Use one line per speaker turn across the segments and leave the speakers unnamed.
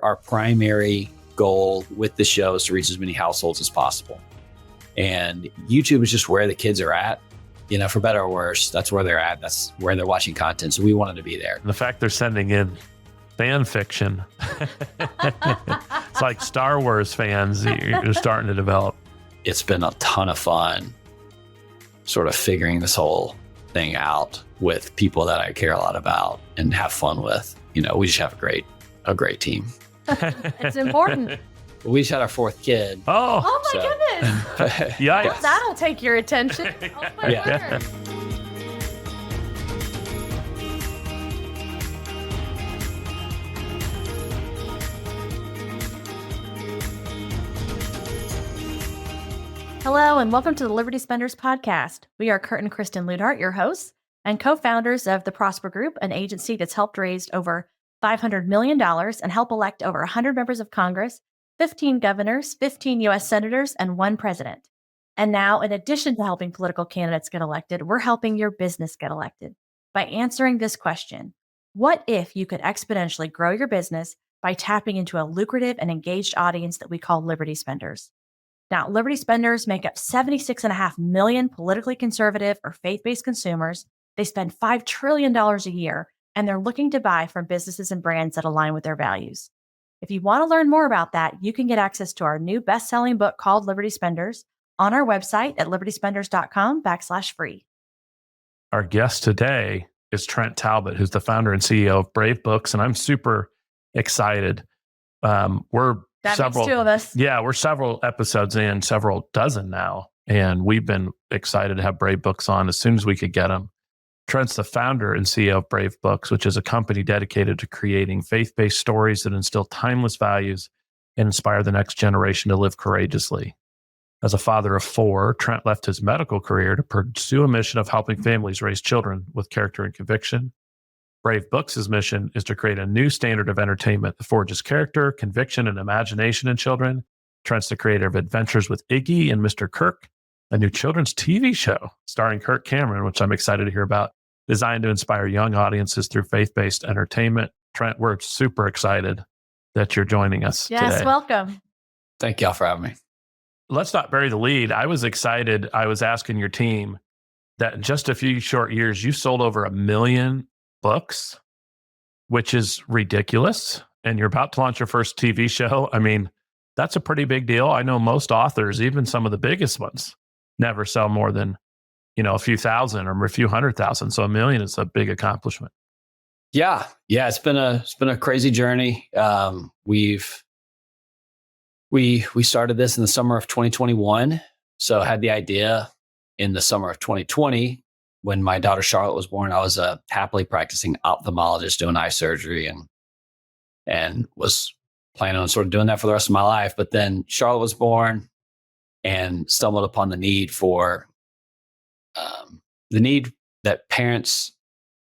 our primary goal with the show is to reach as many households as possible. And YouTube is just where the kids are at, for better or worse. That's where they're at. That's where they're watching content. So we wanted to be there.
The fact they're sending in fan fiction, it's like Star Wars fans you're starting to develop.
It's been a ton of fun sort of figuring this whole thing out with people that I care a lot about and have fun with. We just have a great team.
It's important.
We just had our fourth kid.
Oh my goodness.
Yikes.
That'll take your attention. Oh my word. Hello, and welcome to the Liberty Spenders podcast. We are Kurt and Kristen Ludhart, your hosts and co-founders of the Prosper Group, an agency that's helped raise over $500 million and help elect over 100 members of Congress, 15 governors, 15 U.S. senators, and 1 president. And now, in addition to helping political candidates get elected, we're helping your business get elected by answering this question. What if you could exponentially grow your business by tapping into a lucrative and engaged audience that we call Liberty Spenders? Now, Liberty Spenders make up 76.5 million politically conservative or faith-based consumers. They spend $5 trillion a year, and they're looking to buy from businesses and brands that align with their values. If you want to learn more about that, you can get access to our new best-selling book called Liberty Spenders on our website at libertyspenders.com/free.
Our guest today is Trent Talbot, who's the founder and CEO of Brave Books, and I'm super excited.
That makes 2 of us.
Yeah, we're several episodes in, several dozen now, and we've been excited to have Brave Books on as soon as we could get them. Trent's the founder and CEO of Brave Books, which is a company dedicated to creating faith-based stories that instill timeless values and inspire the next generation to live courageously. As a father of 4, Trent left his medical career to pursue a mission of helping families raise children with character and conviction. Brave Books' mission is to create a new standard of entertainment that forges character, conviction, and imagination in children. Trent's the creator of Adventures with Iggy and Mr. Kirk, a new children's TV show starring Kirk Cameron, which I'm excited to hear about, designed to inspire young audiences through faith-based entertainment. Trent, we're super excited that you're joining us today.
Yes, welcome.
Thank y'all for having me.
Let's not bury the lead. I was excited. I was asking your team that in just a few short years, you sold over 1 million books, which is ridiculous. And you're about to launch your first TV show. I mean, that's a pretty big deal. I know most authors, even some of the biggest ones, never sell more than a few thousand or a few 100,000. So 1 million is a big accomplishment.
Yeah. It's been a crazy journey. We started this in the summer of 2021. So I had the idea in the summer of 2020 when my daughter Charlotte was born. I was a happily practicing ophthalmologist doing eye surgery and was planning on sort of doing that for the rest of my life. But then Charlotte was born and stumbled upon the need that parents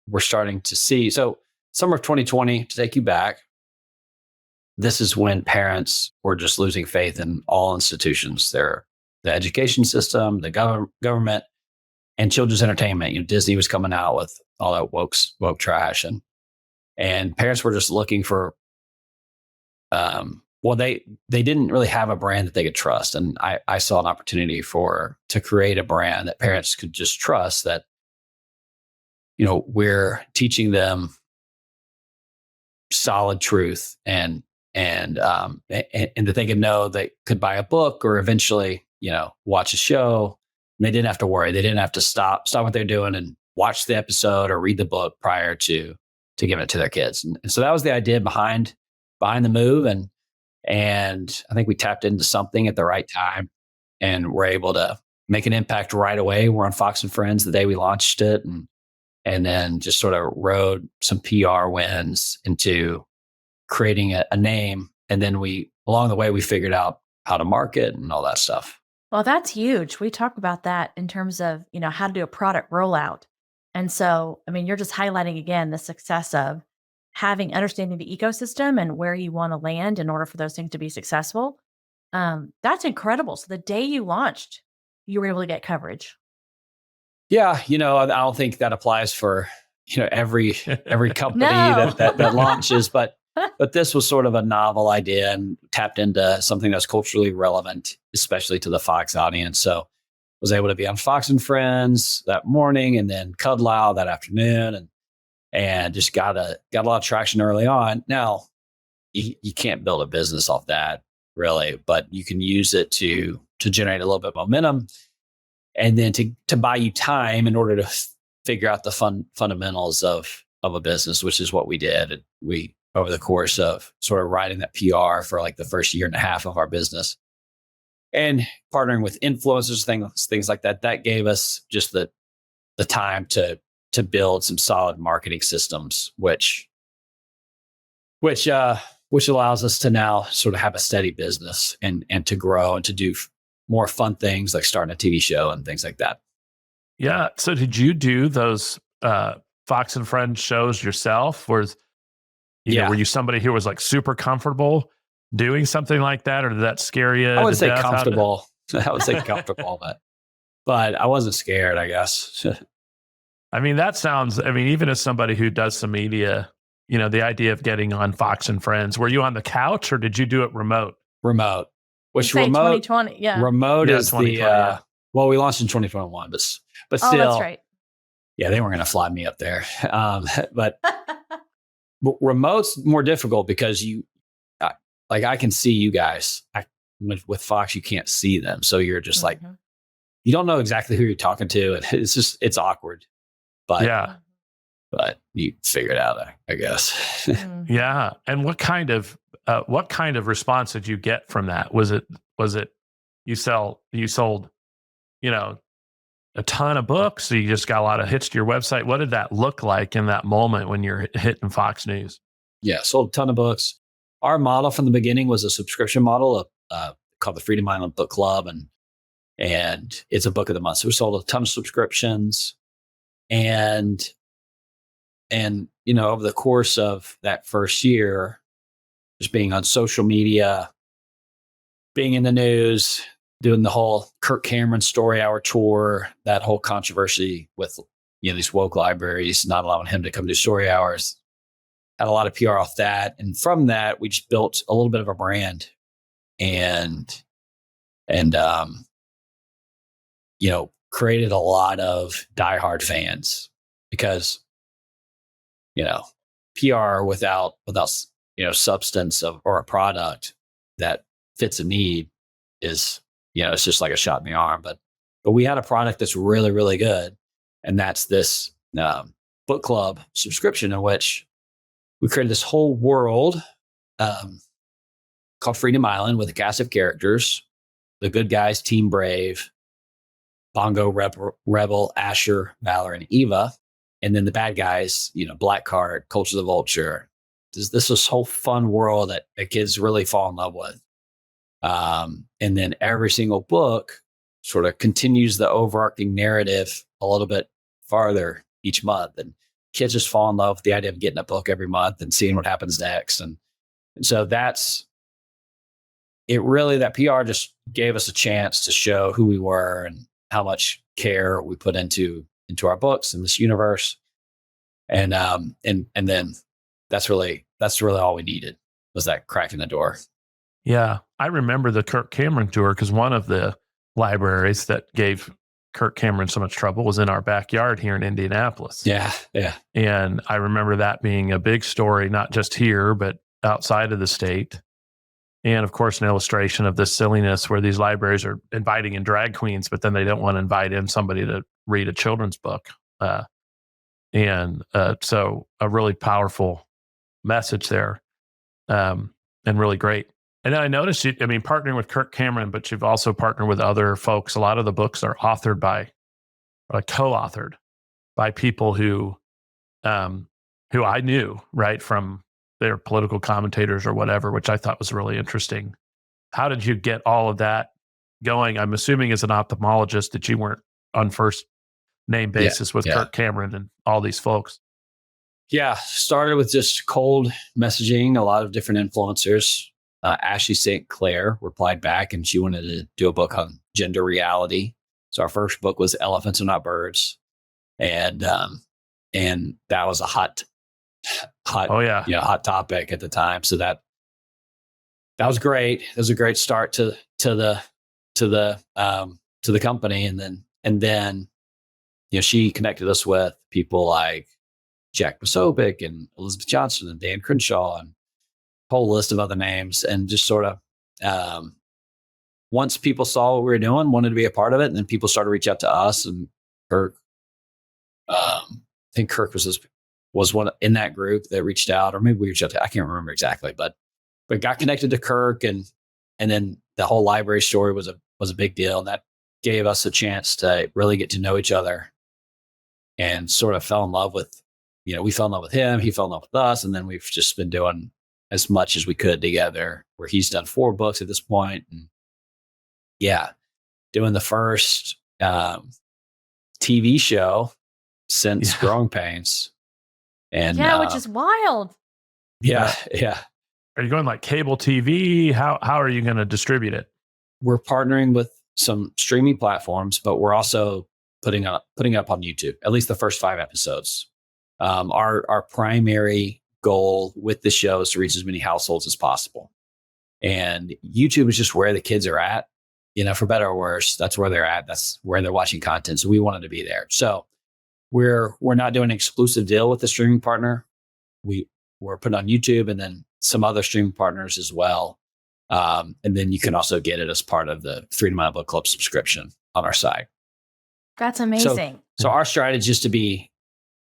were starting to see. So summer of 2020, to take you back, this is when parents were just losing faith in all institutions. The education system, the government, and children's entertainment. Disney was coming out with all that woke trash, and parents were just looking for. They didn't really have a brand that they could trust, and I saw an opportunity to create a brand that parents could just trust. That we're teaching them solid truth and that they could know they could buy a book or eventually, watch a show. And they didn't have to worry. They didn't have to stop what they're doing and watch the episode or read the book prior to giving it to their kids. And so that was the idea behind the move. And I think we tapped into something at the right time and we're able to make an impact right away. We're on Fox and Friends the day we launched it, and then just sort of rode some PR wins into creating a name. And then along the way, we figured out how to market and all that stuff.
Well, that's huge. We talk about that in terms of, how to do a product rollout. And so, you're just highlighting again the success of understanding the ecosystem and where you want to land in order for those things to be successful. That's incredible. So the day you launched, you were able to get coverage.
Yeah. I don't think that applies for, every company that launches, but but this was sort of a novel idea and tapped into something that's culturally relevant, especially to the Fox audience. So was able to be on Fox and Friends that morning and then Cuddle Out that afternoon and just got a lot of traction early on. Now you can't build a business off that really, but you can use it to generate a little bit of momentum and then to buy you time in order to figure out the fundamentals of a business, which is what we did. And we, over the course of sort of writing that PR for like the first year and a half of our business and partnering with influencers, things like that, that gave us just the time to build some solid marketing systems, which allows us to now sort of have a steady business and to grow and to do more fun things like starting a TV show and things like that.
Yeah. So did you do those Fox and Friends shows yourself? Were you somebody who was like super comfortable doing something like that, or did that scare you?
I would say comfortable. I would say comfortable, but I wasn't scared, I guess.
I mean, even as somebody who does some media, the idea of getting on Fox and Friends, were you on the couch or did you do it remote?
Remote. Which
remote? 2020, yeah.
Remote is the well, we launched in 2021, but still,
that's right.
Yeah, they weren't going to fly me up there. But remote's more difficult because I can see you guys. With Fox, you can't see them, so you're just like you don't know exactly who you're talking to, and it's awkward. But
yeah.
But you figure it out, I guess.
Yeah. And what kind of response did you get from that? Was it you sold, a ton of books? So you just got a lot of hits to your website. What did that look like in that moment when you're hitting Fox News?
Yeah, sold a ton of books. Our model from the beginning was a subscription model called the Freedom Island Book Club, and it's a book of the month. So we sold a ton of subscriptions, and over the course of that first year, just being on social media, being in the news, doing the whole Kirk Cameron story hour tour, that whole controversy with these woke libraries not allowing him to come do story hours, had a lot of PR off that, and from that we just built a little bit of a brand, and created a lot of diehard fans because PR without substance or a product that fits a need is it's just like a shot in the arm. But we had a product that's really, really good, and that's this book club subscription in which we created this whole world called Freedom Island with a cast of characters: the good guys, Team Brave, Bongo, Rebel, Asher, Valor, and Eva. And then the bad guys, Blackheart, Culture the Vulture. This whole fun world that kids really fall in love with. And then every single book sort of continues the overarching narrative a little bit farther each month. And kids just fall in love with the idea of getting a book every month and seeing what happens next. And so that's it. Really, that PR just gave us a chance to show who we were and how much care we put into our books and this universe. And then that's really all we needed, was that crack in the door.
Yeah. I remember the Kirk Cameron tour because one of the libraries that gave Kirk Cameron so much trouble was in our backyard here in Indianapolis.
Yeah. Yeah.
And I remember that being a big story, not just here, but outside of the state. And of course, an illustration of this silliness where these libraries are inviting in drag queens, but then they don't want to invite in somebody to read a children's book. So a really powerful message there, and really great. And then I noticed partnering with Kirk Cameron, but you've also partnered with other folks. A lot of the books are authored by, or co-authored by people who I knew, right, from their political commentators or whatever, which I thought was really interesting. How did you get all of that going? I'm assuming as an ophthalmologist that you weren't on first name basis with Kirk Cameron and all these folks.
Yeah, started with just cold messaging, a lot of different influencers. Ashley St. Clair replied back, and she wanted to do a book on gender reality. So our first book was Elephants Are Not Birds, and that was a hot hot,
Oh yeah.
hot topic at the time. So that was great. It was a great start to the company. And then, she connected us with people like Jack Posobiec and Elizabeth Johnson and Dan Crenshaw and a whole list of other names. And just sort of, once people saw what we were doing, wanted to be a part of it, and then people started to reach out to us. And Kirk, I think Kirk was one in that group that reached out, or maybe we reached out to, I can't remember exactly, but got connected to Kirk, and then the whole library story was a big deal, and that gave us a chance to really get to know each other, and sort of fell in love with, we fell in love with him, he fell in love with us, and then we've just been doing as much as we could together. Where he's done 4 books at this point, and doing the first TV show since Growing Pains, and
which is wild.
Yeah.
Are you going like cable TV? How are you going to distribute it?
We're partnering with some streaming platforms, but we're also putting up on YouTube, at least the first 5 episodes. Our primary goal with the show is to reach as many households as possible. And YouTube is just where the kids are at, for better or worse. That's where they're at. That's where they're watching content. So we wanted to be there. So we're not doing an exclusive deal with the streaming partner. We're putting on YouTube and then some other streaming partners as well. And then you can also get it as part of the Freedom Mile Book Club subscription on our site.
That's amazing.
So our strategy is to be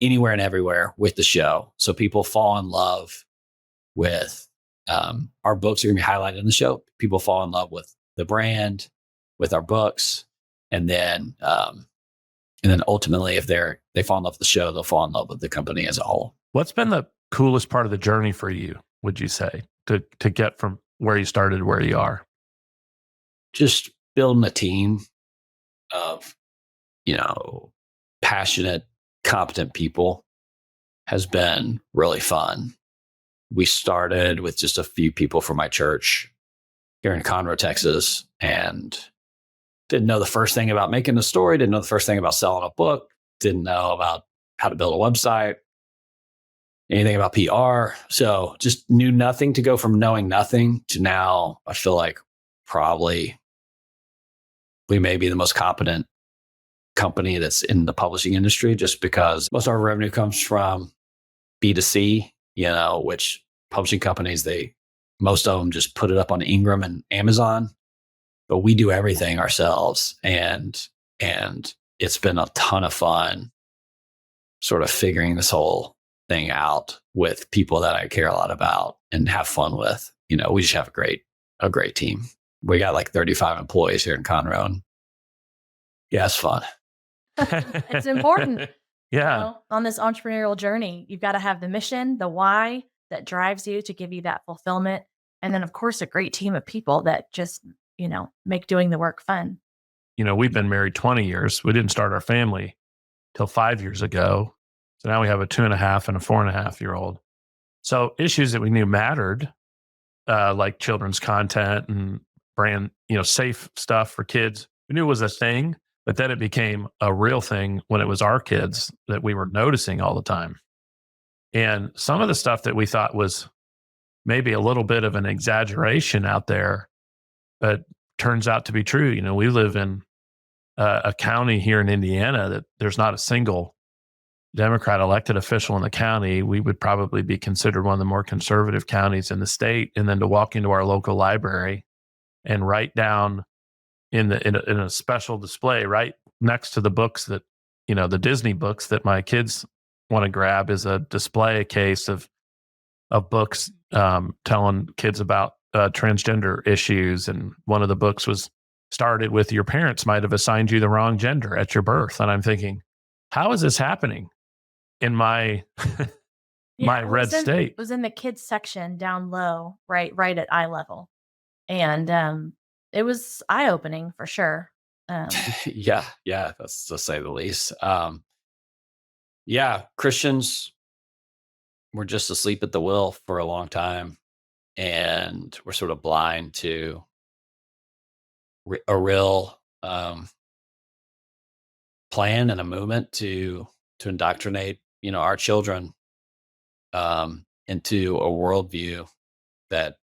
anywhere and everywhere with the show. So people fall in love with our books are going to be highlighted in the show. People fall in love with the brand, with our books. And then ultimately, if they fall in love with the show, they'll fall in love with the company as a whole.
What's been the coolest part of the journey for you, would you say, to get from where you started to where you are?
Just building a team of, passionate, competent people has been really fun. We started with just a few people from my church here in Conroe, Texas, and didn't know the first thing about making a story, didn't know the first thing about selling a book, didn't know about how to build a website, anything about PR. So just knew nothing to go from knowing nothing to now I feel like probably we may be the most competent company that's in the publishing industry, just because most of our revenue comes from B2C, which publishing companies, most of them just put it up on Ingram and Amazon, but we do everything ourselves. And it's been a ton of fun sort of figuring this whole thing out with people that I care a lot about and have fun with. We just have a great team. We got like 35 employees here in Conroe. And it's fun.
It's important.
Yeah.
On this entrepreneurial journey, you've got to have the mission, the why that drives you to give you that fulfillment. And then, of course, a great team of people that just, make doing the work fun.
We've been married 20 years. We didn't start our family till 5 years ago. So now we have a 2.5 and a 4.5-year-old. So issues that we knew mattered, like children's content and brand, safe stuff for kids, we knew it was a thing. But then it became a real thing when it was our kids that we were noticing all the time. And some of the stuff that we thought was maybe a little bit of an exaggeration out there, but turns out to be true. We live in a county here in Indiana that there's not a single Democrat elected official in the county. We would probably be considered one of the more conservative counties in the state. And then to walk into our local library and write down in a special display right next to the books that, the Disney books that my kids want to grab, is a display case of books telling kids about transgender issues. And one of the books was started with, your parents might have assigned you the wrong gender at your birth. And I'm thinking, how is this happening in my my red state?
It was in the kids section down low, right at eye level. And it was eye-opening for sure.
Yeah, that's to say the least. Christians were just asleep at the wheel for a long time, and we're sort of blind to a real plan and a movement to indoctrinate, our children into a worldview that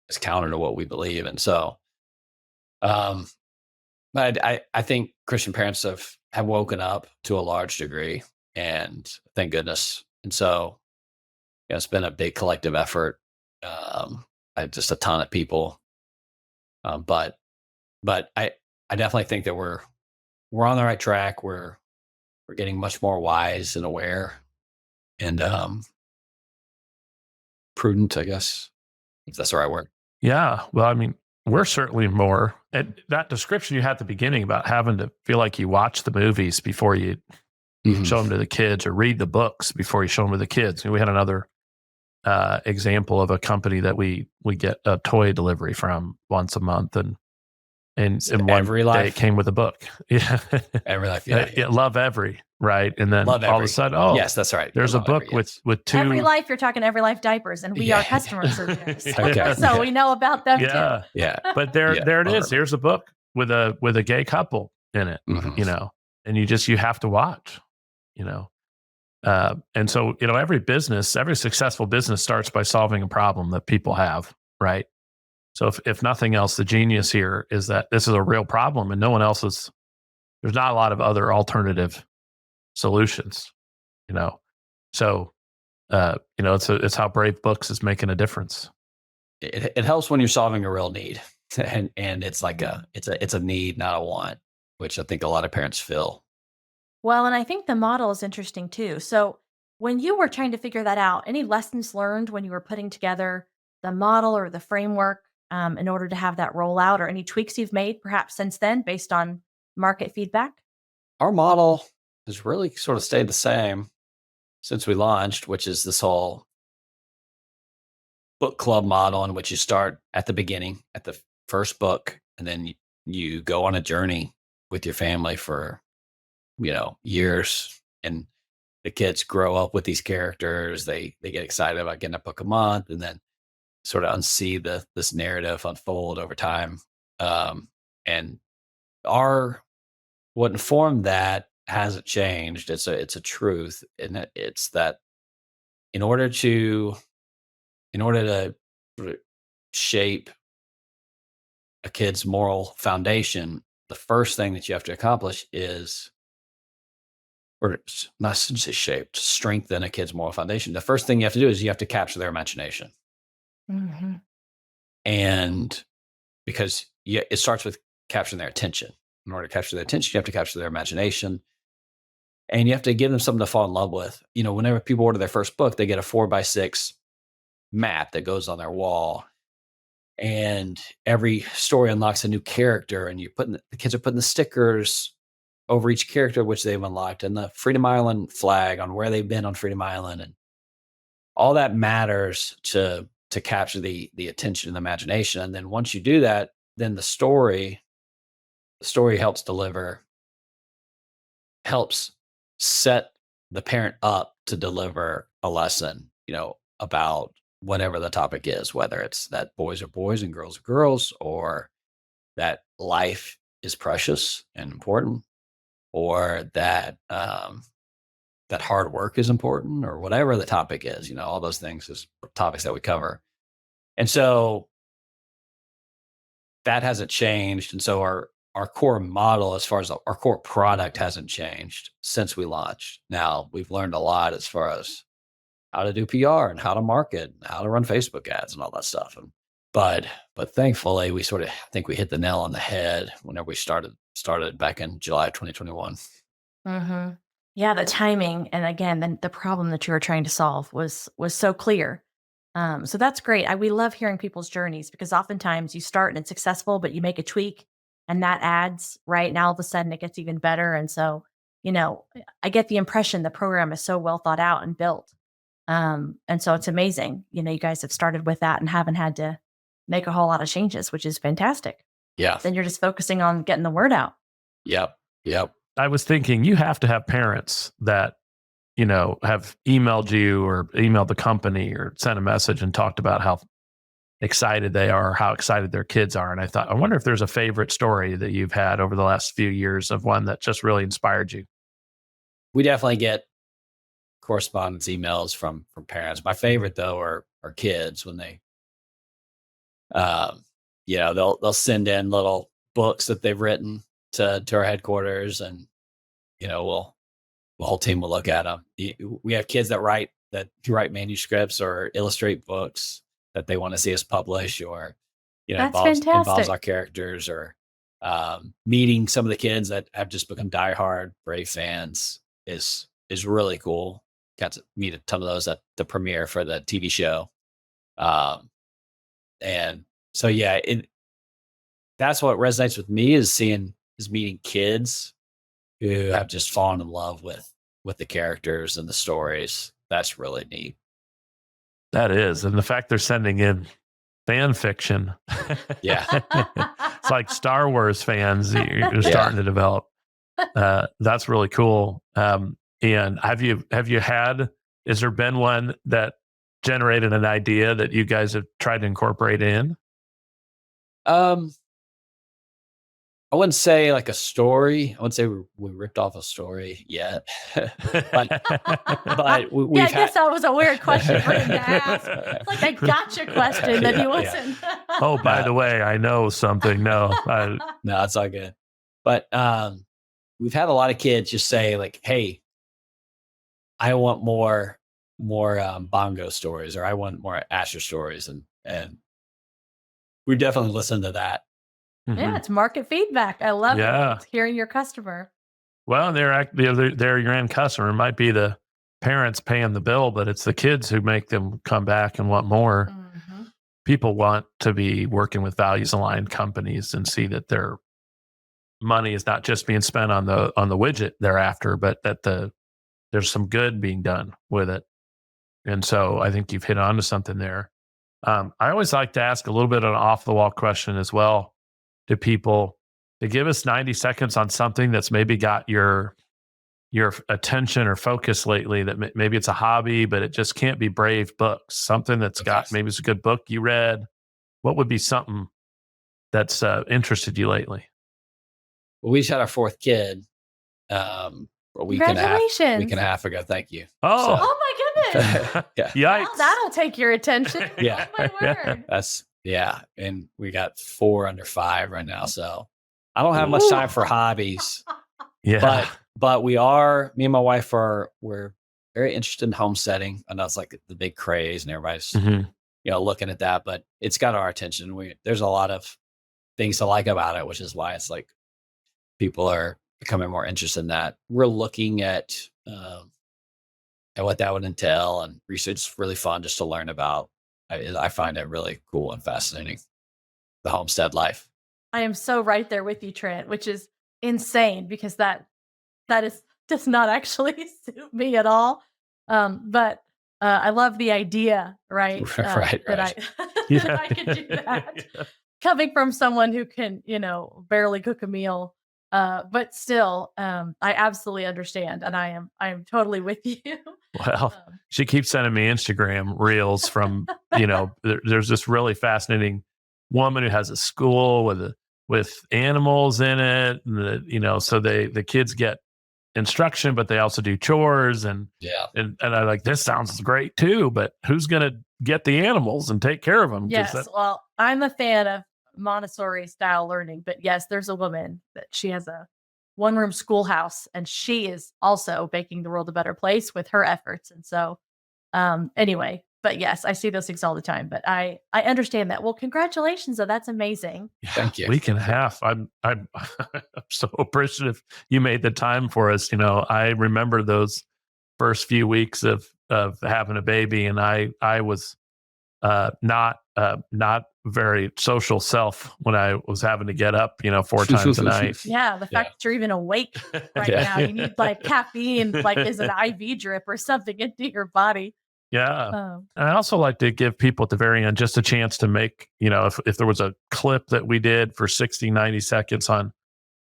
is counter to what we believe. And so, but I think Christian parents have woken up to a large degree, and thank goodness. And so, it's been a big collective effort. Just a ton of people, but I definitely think that we're on the right track. We're getting much more wise and aware, and prudent, I guess, if that's the right word.
Yeah. Well, I mean, we're certainly more. And that description you had at the beginning about having to feel like you watch the movies before you show them to the kids, or read the books before you show them to the kids. We had another example of a company that we get a toy delivery from once a month, and one
Every
day
Life?
it came with a book. Yeah.
Every Life, yeah.
Love Every, right? And then
Love
all of
Every.
a sudden,
Yes, that's right.
there's a
Love
book
Every, yes.
with two.
Every Life, you're talking Every Life diapers, and we are customers of theirs.
Okay.
So we know about them too.
Yeah.
But there it is. Here's a book with a gay couple in it,
Mhm.
and you have to watch, and so, every successful business starts by solving a problem that people have, right? So if nothing else, the genius here is that this is a real problem, and there's not a lot of other alternative solutions, So, it's how Brave Books is making a difference.
It helps when you're solving a real need, and it's like it's a need, not a want, which I think a lot of parents feel.
Well, and I think the model is interesting too. So, when you were trying to figure that out, any lessons learned when you were putting together the model or the framework in order to have that rollout, or any tweaks you've made perhaps since then based on market feedback?
Our model has really sort of stayed the same since we launched, which is this whole book club model in which you start at the beginning, at the first book, and then you go on a journey with your family for, years. And the kids grow up with these characters. They get excited about getting a book a month, and then sort of unsee this narrative unfold over time. And what informed that hasn't changed. It's a truth, and it's that in order to sort of shape a kid's moral foundation, the first thing that you have to accomplish is, or it's not to say shape, to strengthen a kid's moral foundation. The first thing you have to do is you have to capture their imagination.
Mm-hmm.
And because it starts with capturing their attention. In order to capture their attention, you have to capture their imagination. And you have to give them something to fall in love with. Whenever people order their first book, they get a 4x6 map that goes on their wall. And every story unlocks a new character, and the kids are putting the stickers over each character which they've unlocked, and the Freedom Island flag on where they've been on Freedom Island, and all that matters to capture the attention and the imagination. And then once you do that, then the story helps set the parent up to deliver a lesson, about whatever the topic is, whether it's that boys are boys and girls are girls, or that life is precious and important, or that that hard work is important, or whatever the topic is. All those things is topics that we cover. And so that hasn't changed. And so our core model, as far as our core product, hasn't changed since we launched. Now, we've learned a lot as far as how to do PR and how to market, and how to run Facebook ads and all that stuff. But thankfully, we I think we hit the nail on the head whenever we started back in July of 2021.
Mm-hmm. Yeah, the timing, and again, the problem that you were trying to solve was so clear. So that's great. We love hearing people's journeys, because oftentimes you start and it's successful, but you make a tweak and that adds, right? And all of a sudden it gets even better. And so, I get the impression the program is so well thought out and built. And so it's amazing. You guys have started with that and haven't had to make a whole lot of changes, which is fantastic.
Yeah.
Then you're just focusing on getting the word out.
Yep.
I was thinking you have to have parents that, have emailed you or emailed the company or sent a message and talked about how excited they are, how excited their kids are. And I thought, I wonder if there's a favorite story that you've had over the last few years of one that just really inspired you.
We definitely get correspondence emails from parents. My favorite though are kids when they, they'll send in little books that they've written to our headquarters, and the whole team will look at them. We have kids that write manuscripts or illustrate books that they want to see us publish, or
That's
involves
fantastic.
our characters, or meeting some of the kids that have just become diehard Brave fans is really cool. Got to meet a ton of those at the premiere for the TV show, and so that's what resonates with me is meeting kids who have just fallen in love with the characters and the stories. That's really neat.
That is, and the fact they're sending in fan fiction.
Yeah.
It's like Star Wars fans you're starting to develop. That's really cool. And has there been one that generated an idea that you guys have tried to incorporate in?
I wouldn't say like a story. I wouldn't say we ripped off a story yet, but we've
I guess that was a weird question for him to ask. It's like a gotcha question that he wasn't.
Oh, by the way, I know something. No,
no, it's all good. But we've had a lot of kids just say like, "Hey, I want more Bongo stories, or I want more Asher stories," and we definitely listened to that.
Yeah, it's market feedback. I love it. It's hearing your customer.
Well, they're your end customer. It might be the parents paying the bill, but it's the kids who make them come back and want more. Mm-hmm. People want to be working with values aligned companies and see that their money is not just being spent on the widget they're after, but that there's some good being done with it. And so I think you've hit on to something there. I always like to ask a little bit of an off the wall question as well to people to give us 90 seconds on something that's maybe got your attention or focus lately, that maybe it's a hobby, but it just can't be Brave books. Something that's got, maybe it's a good book you read. What would be something that's interested you lately?
Well, we just had our fourth kid a week and a half ago. Thank you.
Oh my goodness.
Yeah.
Yikes. Well, that'll take your attention.
Yeah.
Oh my word.
And we got 4 under 5 right now. So I don't have much time for hobbies.
Yeah.
But me and my wife we're very interested in homesteading. I know it's like the big craze and everybody's looking at that, but it's got our attention. There's a lot of things to like about it, which is why it's like people are becoming more interested in that. We're looking at what that would entail, and research is really fun just to learn about. I find it really cool and fascinating, the homestead life.
I am so right there with you, Trent, which is insane because that does not actually suit me at all. But I love the idea, right?
Right.
That I could do that. Yeah. Coming from someone who can, barely cook a meal. But still, I absolutely understand, and I am totally with you.
Well, she keeps sending me Instagram reels from, there's this really fascinating woman who has a school with animals in it, and so the kids get instruction, but they also do chores, and I like, this sounds great too, but who's gonna get the animals and take care of them?
Yes, well, I'm a fan of Montessori style learning, but yes, there's a woman that she has a one-room schoolhouse, and she is also making the world a better place with her efforts. And so anyway, but yes, I see those things all the time, but I understand that. Well, congratulations though. That's amazing.
Yeah, thank you.
Week and a half. I'm so appreciative you made the time for us. I remember those first few weeks of having a baby, and I was not very social self when I was having to get up, 4 times a night.
Yeah. The fact that you're even awake right now, you need like caffeine, like is an IV drip or something into your body.
Yeah. And I also like to give people at the very end just a chance to make, if there was a clip that we did for 60, 90 seconds on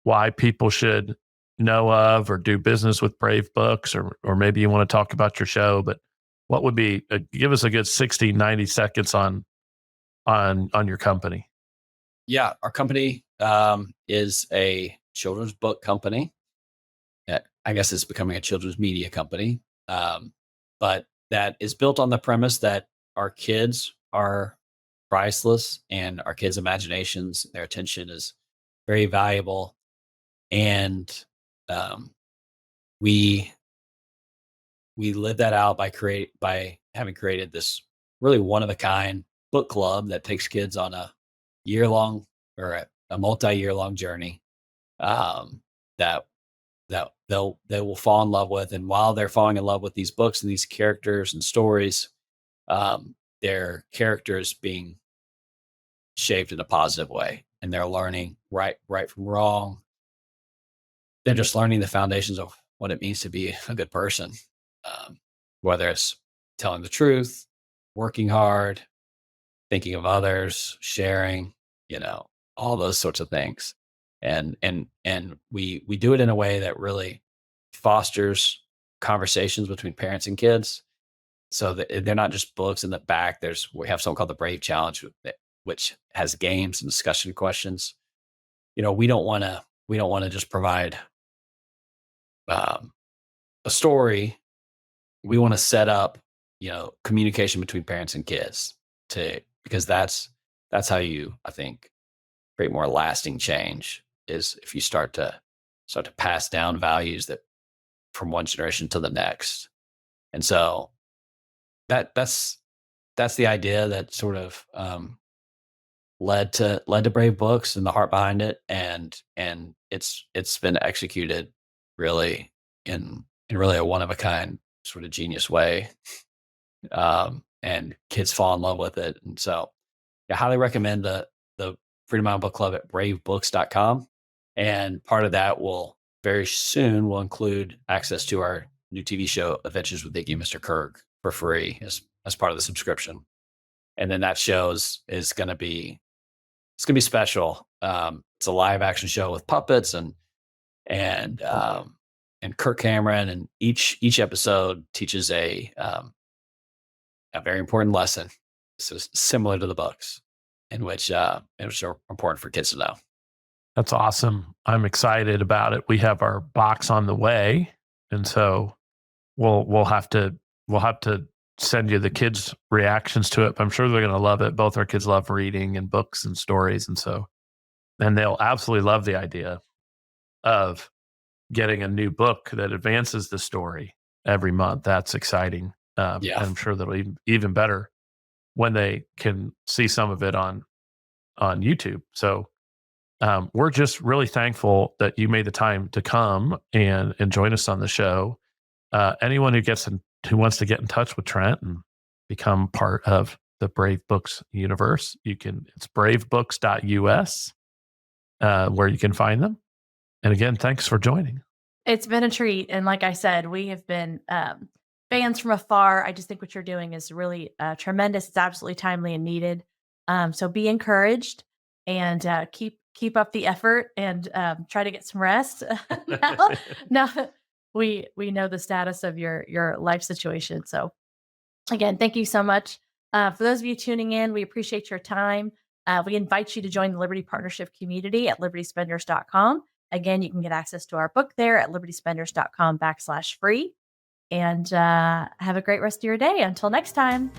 why people should know of or do business with Brave Books, or maybe you want to talk about your show, but what would be, give us a good 60, 90 seconds on your company.
Yeah. Our company is a children's book company. I guess it's becoming a children's media company. but that is built on the premise that our kids are priceless and our kids' imaginations, their attention is very valuable. And um, we we live that out by having created this really one of a kind book club that takes kids on a year long or a multi-year long journey um, that they will fall in love with. And while they're falling in love with these books and these characters and stories, their characters being shaped in a positive way, and they're learning right from wrong. They're just learning the foundations of what it means to be a good person, um, whether it's telling the truth, working hard, thinking of others, sharing, you know, all those sorts of things. And we do it in a way that really fosters conversations between parents and kids. So that they're not just books in the back. We have something called the Brave Challenge, which has games and discussion questions. You know, we don't want to just provide um, a story. We want to set up, you know, communication between parents and kids to because that's how you, I think, create more lasting change is if you start to pass down values that from one generation to the next. And so that's the idea that sort of led to Brave Books and the heart behind it, and it's been executed really in really a one of a kind sort of genius way, and kids fall in love with it. And so, I highly recommend the Freedom Island Book Club at bravebooks.com, and part of that will include access to our new TV show Adventures with Iggy and Mr. Kirk for free as part of the subscription. And then that is going to be it's gonna be special. It's a live action show with puppets and and Kirk Cameron, and each episode teaches a very important lesson, so similar to the books, which are important for kids to know.
That's awesome. I'm excited about it. We have our box on the way, and so we'll have to send you the kids' reactions to it. But I'm sure they're going to love it. Both our kids love reading and books and stories, and they'll absolutely love the idea of getting a new book that advances the story every month. That's exciting.
Yeah,
I'm sure that'll even better when they can see some of it on YouTube. So we're just really thankful that you made the time to come and join us on the show. Anyone who wants to get in touch with Trent and become part of the Brave Books universe, it's bravebooks.us where you can find them. And again, thanks for joining.
It's been a treat. And like I said, we have been fans from afar. I just think what you're doing is really tremendous. It's absolutely timely and needed. So be encouraged and keep up the effort and try to get some rest. now that we know the status of your life situation. So again, thank you so much. For those of you tuning in, we appreciate your time. We invite you to join the Liberty Partnership community at libertyspenders.com. Again, you can get access to our book there at libertyspenders.com/free. And have a great rest of your day. Until next time.